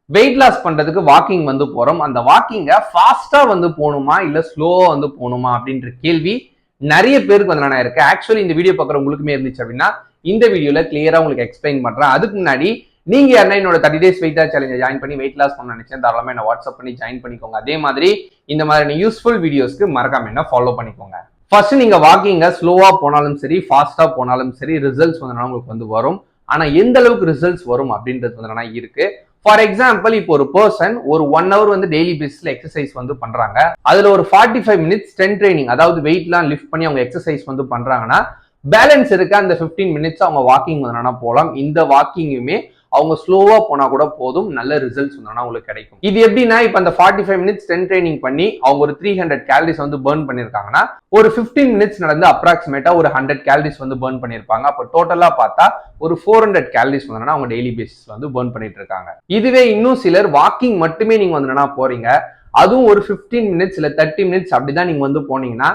Weight loss பண்றதுக்கு walking வந்து போறோம். அந்த வாக்கிங்க ஃபாஸ்டா வந்து போகணுமா இல்ல ஸ்லோவா வந்து போகணுமா அப்படின்ற கேள்வி நிறைய பேருக்கு வந்து நான் இருக்கு. ஆக்சுவலி இந்த வீடியோ பார்க்குற உங்களுக்குமே இருந்துச்சு அப்படின்னா இந்த வீடியோல கிளியரா உங்களுக்கு எக்ஸ்பிளைன் பண்றேன். அதுக்கு முன்னாடி நீங்க யாருன்னா என்னோட 30 days வெயிட் லாஸ் சேலஞ்சை ஜாயின் பண்ணி வெயிட் லாஸ் பண்ண நினைச்சேன் தாராளமா என்ன வாட்ஸ்அப் பண்ணி ஜாயின் பண்ணிக்கோங்க. அதே மாதிரி இந்த மாதிரி யூஸ்ஃபுல் வீடியோஸ்க்கு மறக்காம என்ன ஃபாலோ பண்ணிக்கோங்க. ஃபர்ஸ்ட் நீங்க வாக்கிங்க ஸ்லோவா போனாலும் சரி ஃபாஸ்டா போனாலும் சரி ரிசல்ட்ஸ் வந்து உங்களுக்கு வந்து வரும். ஆனா எந்த அளவுக்கு ரிசல்ட்ஸ் வரும் அப்படின்றது வந்து இருக்கு. ஃபார் எக்ஸாம்பிள் இப்போ ஒரு பர்சன் ஒரு 1 hour வந்து டெய்லி பேசிஸ்ல எக்ஸசைஸ் வந்து பண்றாங்க. அதுல ஒரு 45 minutes ஸ்ட்ரென்த் ட்ரைனிங் அதாவது வெயிட்லாம் லிஃப்ட் பண்ணி அவங்க எக்ஸசைஸ் வந்து பண்றாங்கன்னா பேலன்ஸ் இருக்க அந்த 15 minutes அவங்க வாக்கிங் வந்து போகலாம். இந்த வாக்கிங்குமே அவங்க ஸ்லோவா போனா கூட போதும், நல்ல ரிசல்ட்ஸ் வந்து உங்களுக்கு கிடைக்கும். இது எப்படின்னா இப்ப அந்த 45 minutes ஸ்ட்ரென்த் ட்ரைனிங் பண்ணி அவங்க ஒரு 300 calories வந்து பர்ன் பண்ணிருக்காங்கன்னா ஒரு 15 minutes நடந்து அப்ராக்சிமேட்டா ஒரு 100 calories வந்து பர்ன் பண்ணிருப்பாங்க. அப்ப டோட்டலா பார்த்தா ஒரு 400 calories வந்து அவங்க டெய்லி பேசிஸ்ல வந்து பர்ன் பண்ணிட்டு இருக்காங்க. இதுவே இன்னும் சிலர் வாக்கிங் மட்டுமே நீங்க வந்து போறீங்க, அதுவும் ஒரு 15 minutes இல்ல 30 minutes அப்படிதான் நீங்க வந்து போனீங்கன்னா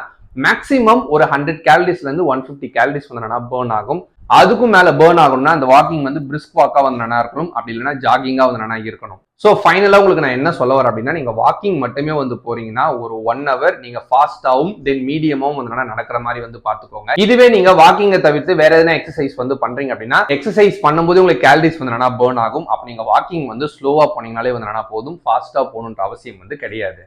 மேக்ஸிமம் ஒரு 100 calories இருந்து 150 calories வந்து பர்ன் ஆகும். அதுக்கும் மேல பர்ன் ஆகணும்னா அந்த வாக்கிங் வந்து பிரிஸ்க் வாக்கா வந்து இருக்கணும், அப்படி இல்லைன்னா ஜாகிங்கா வந்து இருக்கணும். ஸோ ஃபைனலா உங்களுக்கு நான் என்ன சொல்ல வரேன் அப்படின்னா நீங்க வாக்கிங் மட்டுமே வந்து போறீங்கன்னா ஒரு 1 hour நீங்க ஃபாஸ்டாவும் தென் மீடியமாவும் வந்து நடக்கிற மாதிரி வந்து பாத்துக்கோங்க. இதுவே நீங்க வாக்கிங்கை தவிர்த்து வேற எதனா எக்ஸசைஸ் வந்து பண்றீங்க அப்படின்னா எக்ஸசைஸ் பண்ணும்போது உங்களுக்கு கேலரிஸ் வந்து பர்ன் ஆகும். அப்ப நீங்க வாக்கிங் வந்து ஸ்லோவா போனீங்கனாலே வந்து போதும், ஃபாஸ்டா போகணுன்ற அவசியம் வந்து கிடையாது.